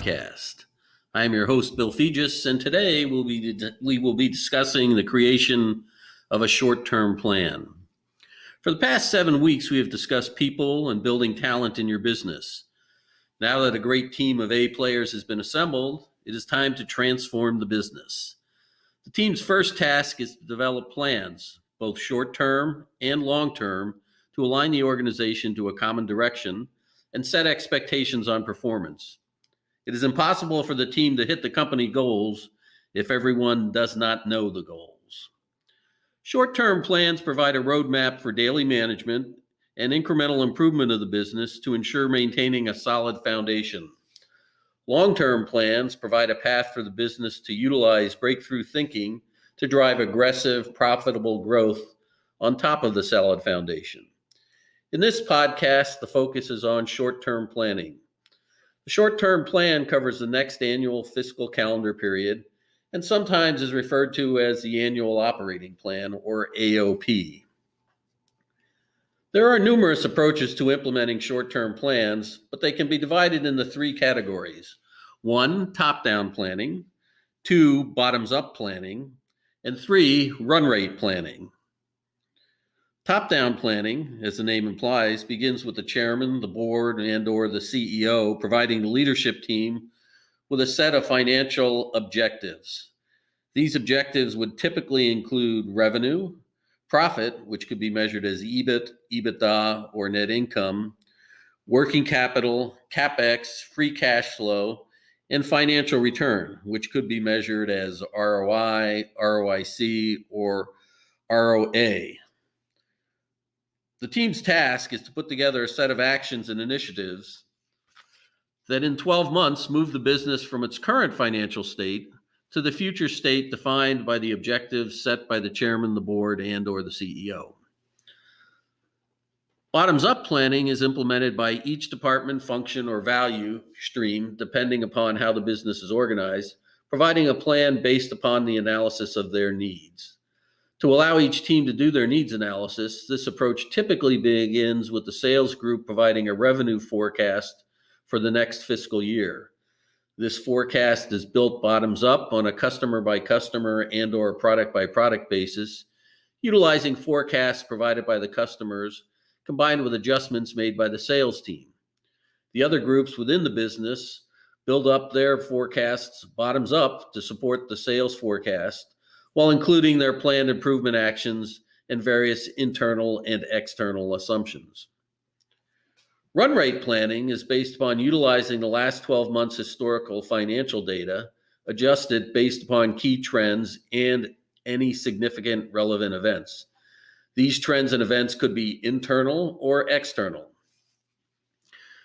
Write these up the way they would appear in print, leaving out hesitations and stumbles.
podcast. I am your host, Bill Fegis, and today we will be discussing the creation of a short-term plan. For the past 7 weeks, we have discussed people and building talent in your business. Now that a great team of A players has been assembled, it is time to transform the business. The team's first task is to develop plans, both short-term and long-term, to align the organization to a common direction and set expectations on performance. It is impossible for the team to hit the company goals if everyone does not know the goals. Short-term plans provide a roadmap for daily management and incremental improvement of the business to ensure maintaining a solid foundation. Long-term plans provide a path for the business to utilize breakthrough thinking to drive aggressive, profitable growth on top of the solid foundation. In this podcast, the focus is on short-term planning. The short-term plan covers the next annual fiscal calendar period and sometimes is referred to as the annual operating plan, or AOP. There are numerous approaches to implementing short-term plans, but they can be divided into 3 categories. 1, top-down planning, 2, bottoms-up planning, and 3, run rate planning. Top-down planning, as the name implies, begins with the chairman, the board, and/or the CEO providing the leadership team with a set of financial objectives. These objectives would typically include revenue, profit, which could be measured as EBIT, EBITDA, or net income, working capital, CapEx, free cash flow, and financial return, which could be measured as ROI, ROIC, or ROA. The team's task is to put together a set of actions and initiatives that in 12 months move the business from its current financial state to the future state defined by the objectives set by the chairman, the board, and/or the CEO. Bottoms-up planning is implemented by each department, function, or value stream, depending upon how the business is organized, providing a plan based upon the analysis of their needs. To allow each team to do their needs analysis, this approach typically begins with the sales group providing a revenue forecast for the next fiscal year. This forecast is built bottoms up on a customer by customer and/or product by product basis, utilizing forecasts provided by the customers combined with adjustments made by the sales team. The other groups within the business build up their forecasts bottoms up to support the sales forecast while including their planned improvement actions and various internal and external assumptions. Run rate planning is based upon utilizing the last 12 months' historical financial data, adjusted based upon key trends and any significant relevant events. These trends and events could be internal or external.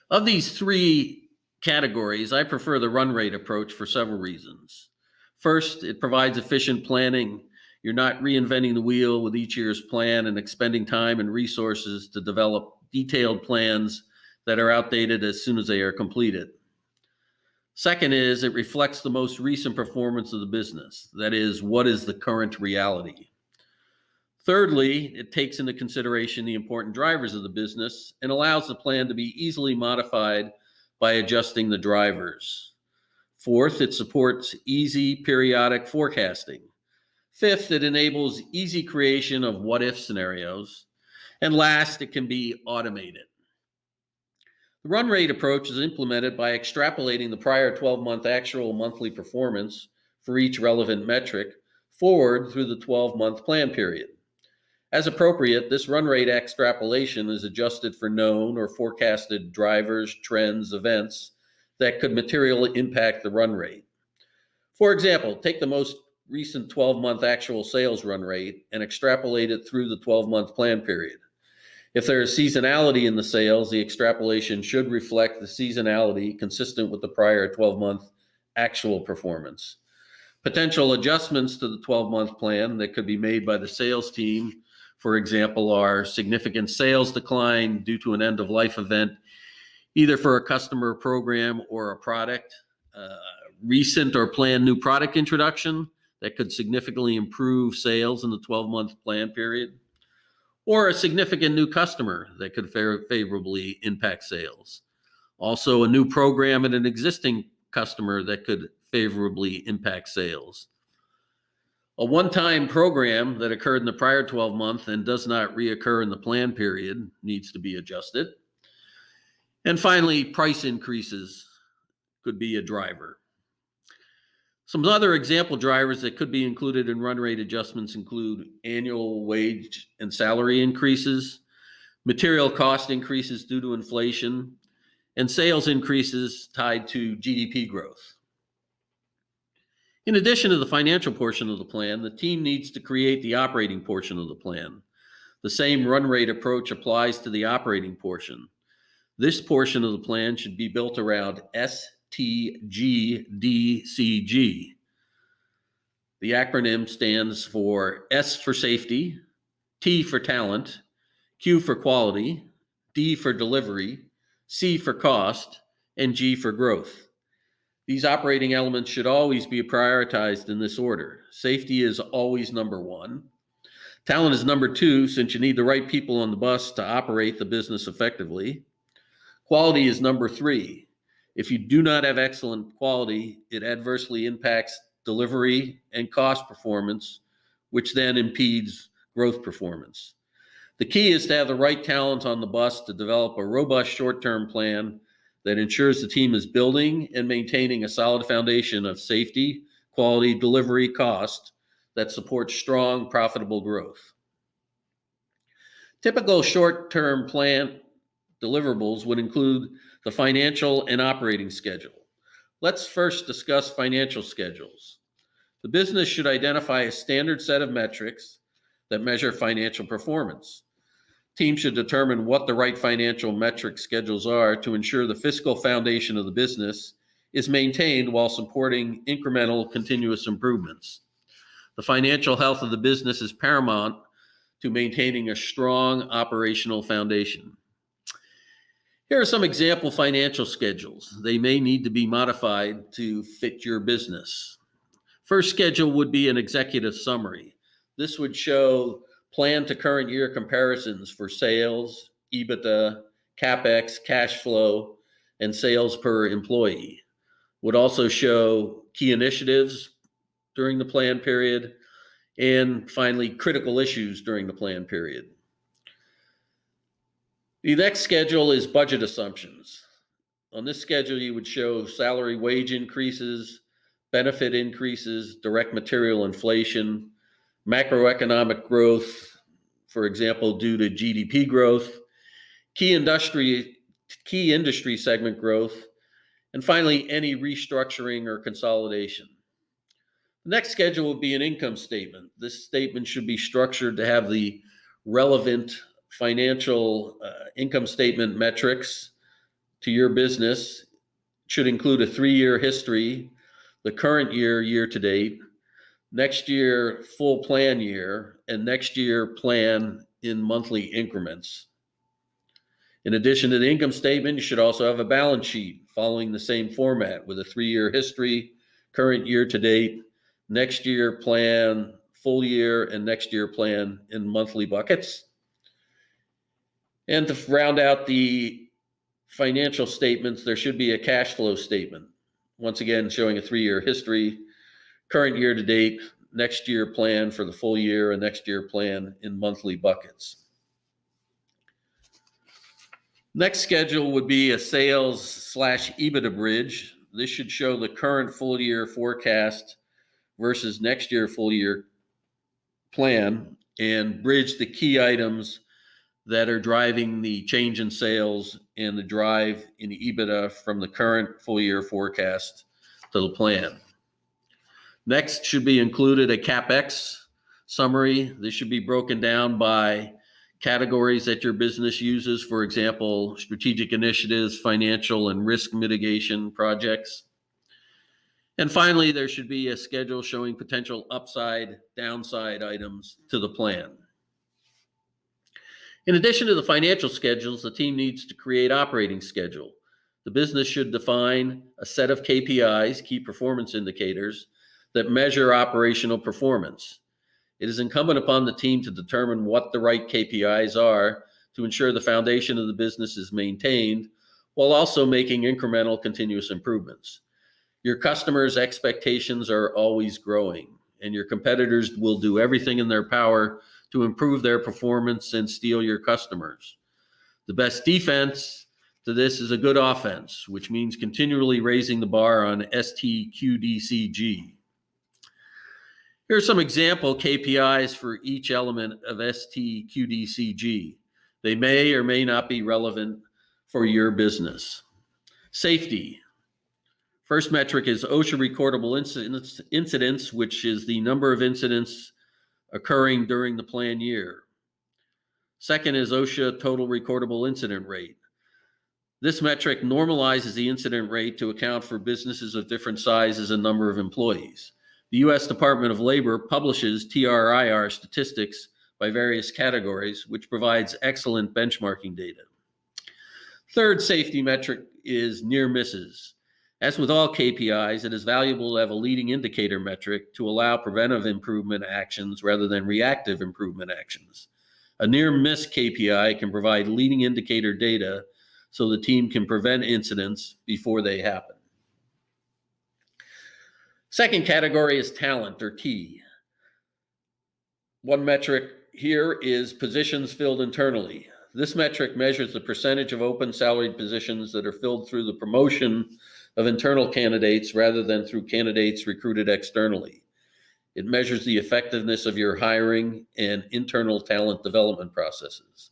Of these 3 categories, I prefer the run rate approach for several reasons. First, it provides efficient planning. You're not reinventing the wheel with each year's plan and expending time and resources to develop detailed plans that are outdated as soon as they are completed. Second is it reflects the most recent performance of the business. That is, what is the current reality? Thirdly, it takes into consideration the important drivers of the business and allows the plan to be easily modified by adjusting the drivers. Fourth, it supports easy periodic forecasting. Fifth, it enables easy creation of what-if scenarios. And last, it can be automated. The run rate approach is implemented by extrapolating the prior 12-month actual monthly performance for each relevant metric forward through the 12-month plan period. As appropriate, this run rate extrapolation is adjusted for known or forecasted drivers, trends, events that could materially impact the run rate. For example, take the most recent 12-month actual sales run rate and extrapolate it through the 12-month plan period. If there is seasonality in the sales, the extrapolation should reflect the seasonality consistent with the prior 12-month actual performance. Potential adjustments to the 12-month plan that could be made by the sales team, for example, are significant sales decline due to an end-of-life event, either for a customer program or a product, recent or planned new product introduction that could significantly improve sales in the 12-month plan period, or a significant new customer that could favorably impact sales. Also, a new program in an existing customer that could favorably impact sales. A one-time program that occurred in the prior 12 months and does not reoccur in the plan period needs to be adjusted. And finally, price increases could be a driver. Some other example drivers that could be included in run rate adjustments include annual wage and salary increases, material cost increases due to inflation, and sales increases tied to GDP growth. In addition to the financial portion of the plan, the team needs to create the operating portion of the plan. The same run rate approach applies to the operating portion. This portion of the plan should be built around STGDCG. The acronym stands for S for safety, T for talent, Q for quality, D for delivery, C for cost, and G for growth. These operating elements should always be prioritized in this order. Safety is always number one. Talent is number two, since you need the right people on the bus to operate the business effectively. Quality is number three. If you do not have excellent quality, it adversely impacts delivery and cost performance, which then impedes growth performance. The key is to have the right talent on the bus to develop a robust short-term plan that ensures the team is building and maintaining a solid foundation of safety, quality, delivery, cost that supports strong, profitable growth. Typical short-term plan deliverables would include the financial and operating schedule. Let's first discuss financial schedules. The business should identify a standard set of metrics that measure financial performance. Teams should determine what the right financial metric schedules are to ensure the fiscal foundation of the business is maintained while supporting incremental continuous improvements. The financial health of the business is paramount to maintaining a strong operational foundation. Here are some example financial schedules. They may need to be modified to fit your business. First schedule would be an executive summary. This would show plan to current year comparisons for sales, EBITDA, CapEx, cash flow, and sales per employee. Would also show key initiatives during the plan period, and finally, critical issues during the plan period. The next schedule is budget assumptions. On this schedule, you would show salary wage increases, benefit increases, direct material inflation, macroeconomic growth, for example, due to GDP growth, key industry segment growth, and finally, any restructuring or consolidation. The next schedule would be an income statement. This statement should be structured to have the relevant financial income statement metrics to your business. It should include a 3-year history, the current year, year to date, next year full plan year, and next year plan in monthly increments. In addition to the income statement, you should also have a balance sheet following the same format with a 3-year history, current year to date, next year plan, full year, and next year plan in monthly buckets. And to round out the financial statements, there should be a cash flow statement. Once again, showing a 3-year history, current year to date, next year plan for the full year, and next year plan in monthly buckets. Next schedule would be a sales/EBITDA bridge. This should show the current full year forecast versus next year full year plan and bridge the key items that are driving the change in sales and the drive in EBITDA from the current full year forecast to the plan. Next should be included a CapEx summary. This should be broken down by categories that your business uses, for example, strategic initiatives, financial and risk mitigation projects. And finally, there should be a schedule showing potential upside, downside items to the plan. In addition to the financial schedules, the team needs to create operating schedule. The business should define a set of KPIs, key performance indicators, that measure operational performance. It is incumbent upon the team to determine what the right KPIs are to ensure the foundation of the business is maintained while also making incremental continuous improvements. Your customers' expectations are always growing, and your competitors will do everything in their power to improve their performance and steal your customers. The best defense to this is a good offense, which means continually raising the bar on STQDCG. Here are some example KPIs for each element of STQDCG. They may or may not be relevant for your business. Safety. First metric is OSHA recordable incidents, which is the number of incidents occurring during the plan year. Second is OSHA total recordable incident rate. This metric normalizes the incident rate to account for businesses of different sizes and number of employees. The U.S. Department of Labor publishes TRIR statistics by various categories, which provides excellent benchmarking data. Third safety metric is near misses. As with all KPIs, it is valuable to have a leading indicator metric to allow preventive improvement actions rather than reactive improvement actions. A near miss KPI can provide leading indicator data so the team can prevent incidents before they happen. Second category is talent, or T. One metric here is positions filled internally. This metric measures the percentage of open salaried positions that are filled through the promotion of internal candidates rather than through candidates recruited externally. It measures the effectiveness of your hiring and internal talent development processes.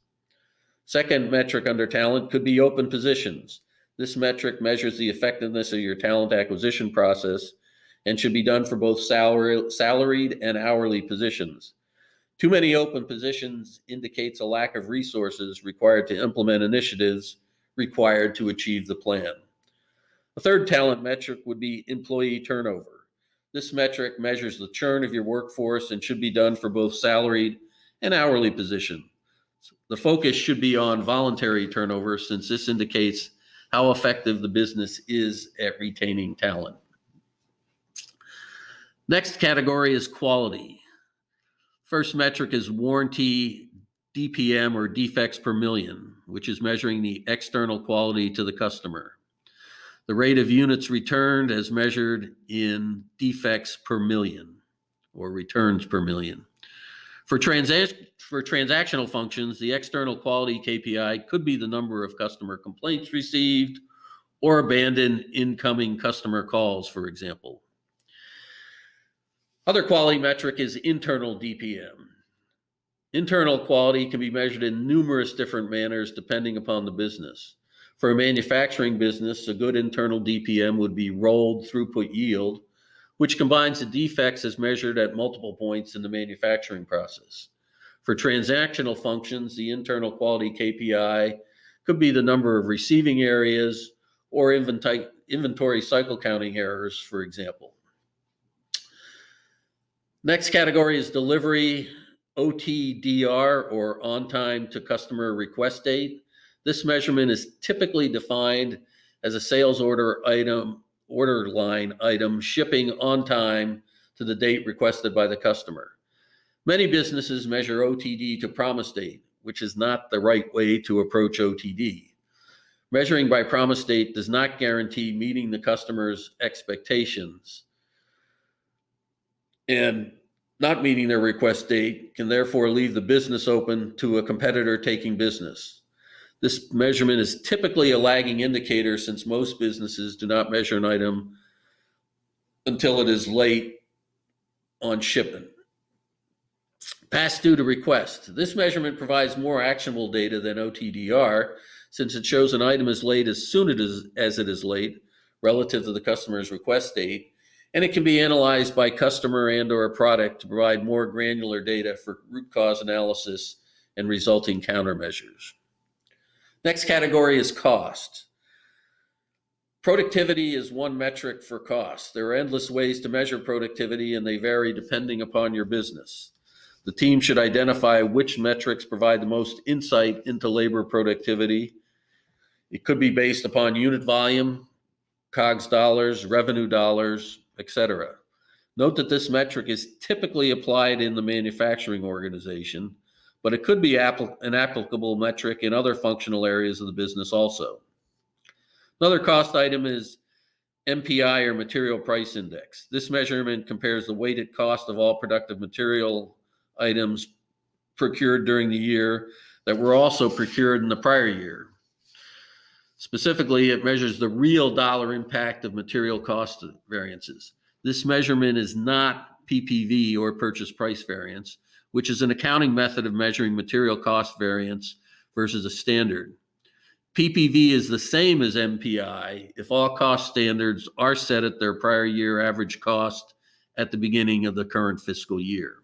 Second metric under talent could be open positions. This metric measures the effectiveness of your talent acquisition process and should be done for both salaried and hourly positions. Too many open positions indicates a lack of resources required to implement initiatives required to achieve the plan. A third talent metric would be employee turnover. This metric measures the churn of your workforce and should be done for both salaried and hourly positions. The focus should be on voluntary turnover, since this indicates how effective the business is at retaining talent. Next category is quality. First metric is warranty DPM, or defects per million, which is measuring the external quality to the customer. The rate of units returned as measured in defects per million, or returns per million. For transactional functions, the external quality KPI could be the number of customer complaints received or abandoned incoming customer calls, for example. Other quality metric is internal DPM. Internal quality can be measured in numerous different manners depending upon the business. For a manufacturing business, a good internal DPM would be rolled throughput yield, which combines the defects as measured at multiple points in the manufacturing process. For transactional functions, the internal quality KPI could be the number of receiving areas or inventory cycle counting errors, for example. Next category is delivery, OTDR, or on time to customer request date. This measurement is typically defined as a sales order line item shipping on time to the date requested by the customer. Many businesses measure OTD to promise date, which is not the right way to approach OTD. Measuring by promise date does not guarantee meeting the customer's expectations, and not meeting their request date can therefore leave the business open to a competitor taking business. This measurement is typically a lagging indicator, since most businesses do not measure an item until it is late on shipment. Past due to request. This measurement provides more actionable data than OTDR, since it shows an item is late as soon as it is late relative to the customer's request date, and it can be analyzed by customer and or product to provide more granular data for root cause analysis and resulting countermeasures. Next category is cost. Productivity is one metric for cost. There are endless ways to measure productivity, and they vary depending upon your business. The team should identify which metrics provide the most insight into labor productivity. It could be based upon unit volume, COGS dollars, revenue dollars, etc. Note that this metric is typically applied in the manufacturing organization, but it could be an applicable metric in other functional areas of the business also. Another cost item is MPI, or Material Price Index. This measurement compares the weighted cost of all productive material items procured during the year that were also procured in the prior year. Specifically, it measures the real dollar impact of material cost variances. This measurement is not PPV, or purchase price variance, which is an accounting method of measuring material cost variance versus a standard. PPV is the same as MPI if all cost standards are set at their prior year average cost at the beginning of the current fiscal year.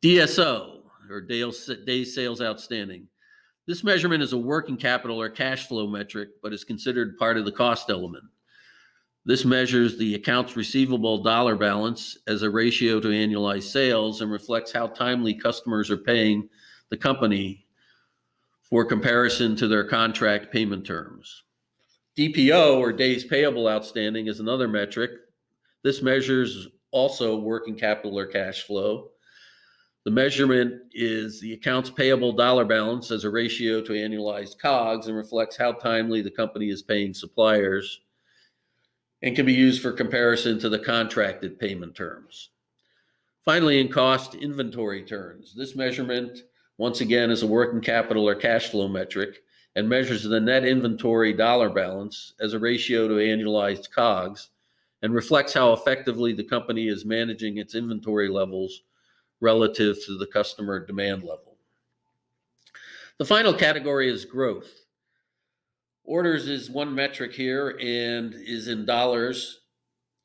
DSO, or Days Sales Outstanding. This measurement is a working capital or cash flow metric, but is considered part of the cost element. This measures the accounts receivable dollar balance as a ratio to annualized sales and reflects how timely customers are paying the company for comparison to their contract payment terms. DPO, or Days Payable Outstanding, is another metric. This measures also working capital or cash flow. The measurement is the accounts payable dollar balance as a ratio to annualized COGS and reflects how timely the company is paying suppliers and can be used for comparison to the contracted payment terms. Finally, in cost, inventory turns. This measurement, once again, is a working capital or cash flow metric and measures the net inventory dollar balance as a ratio to annualized COGS and reflects how effectively the company is managing its inventory levels relative to the customer demand level. The final category is growth. Orders is one metric here and is in dollars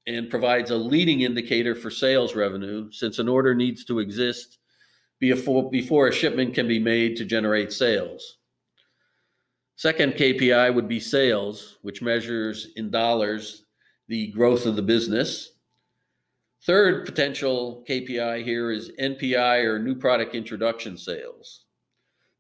and provides a leading indicator for sales revenue, since an order needs to exist before a shipment can be made to generate sales. Second KPI would be sales, which measures in dollars the growth of the business. Third potential KPI here is NPI, or new product introduction sales.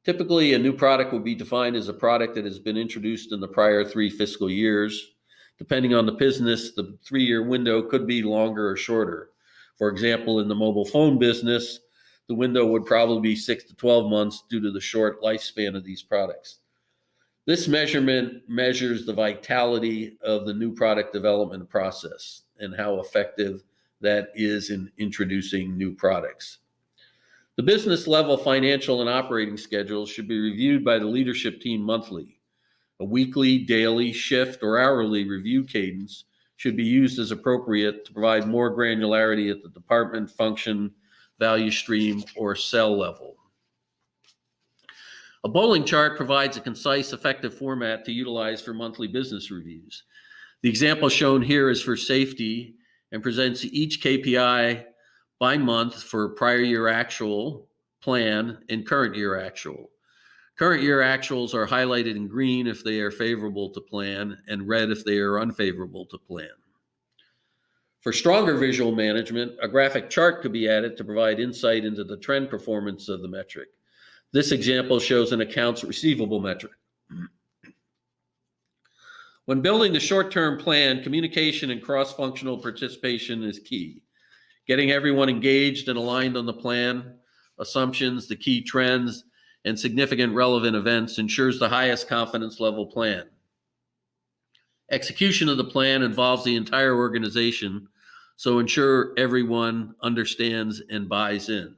Typically, a new product would be defined as a product that has been introduced in the prior 3 fiscal years. Depending on the business, the 3-year window could be longer or shorter. For example, in the mobile phone business, the window would probably be 6 to 12 months due to the short lifespan of these products. This measurement measures the vitality of the new product development process and how effective that is in introducing new products. The business level financial and operating schedules should be reviewed by the leadership team monthly. A weekly, daily, shift, or hourly review cadence should be used as appropriate to provide more granularity at the department, function, value stream, or cell level. A bowling chart provides a concise, effective format to utilize for monthly business reviews. The example shown here is for safety and presents each KPI by month for prior year actual, plan, and current year actual. Current year actuals are highlighted in green if they are favorable to plan and red if they are unfavorable to plan. For stronger visual management, a graphic chart could be added to provide insight into the trend performance of the metric. This example shows an accounts receivable metric. When building the short-term plan, communication and cross-functional participation is key. Getting everyone engaged and aligned on the plan, assumptions, the key trends, and significant relevant events ensures the highest confidence level plan. Execution of the plan involves the entire organization, so ensure everyone understands and buys in.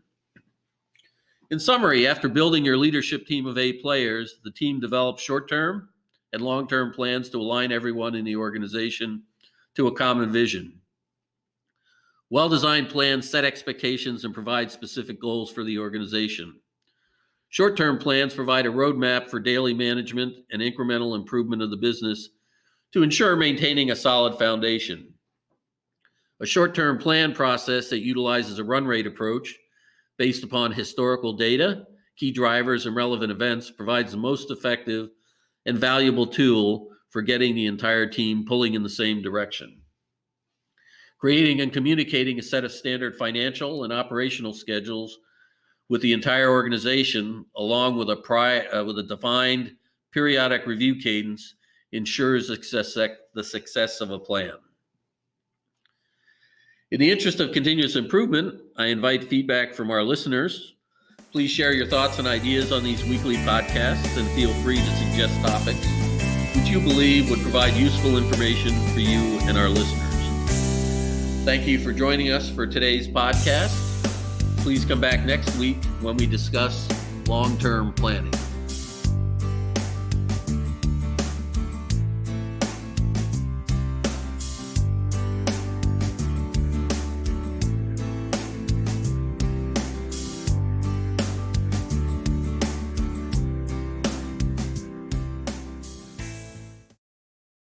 In summary, after building your leadership team of 8 players, the team develops short-term and long-term plans to align everyone in the organization to a common vision. Well-designed plans set expectations and provide specific goals for the organization. Short-term plans provide a roadmap for daily management and incremental improvement of the business to ensure maintaining a solid foundation. A short-term plan process that utilizes a run rate approach based upon historical data, key drivers, and relevant events provides the most effective and valuable tool for getting the entire team pulling in the same direction. Creating and communicating a set of standard financial and operational schedules with the entire organization, along with a defined periodic review cadence, ensures the success of a plan. In the interest of continuous improvement, I invite feedback from our listeners. Please share your thoughts and ideas on these weekly podcasts and feel free to suggest topics. which you believe would provide useful information for you and our listeners. Thank you for joining us for today's podcast. Please come back next week when we discuss long-term planning.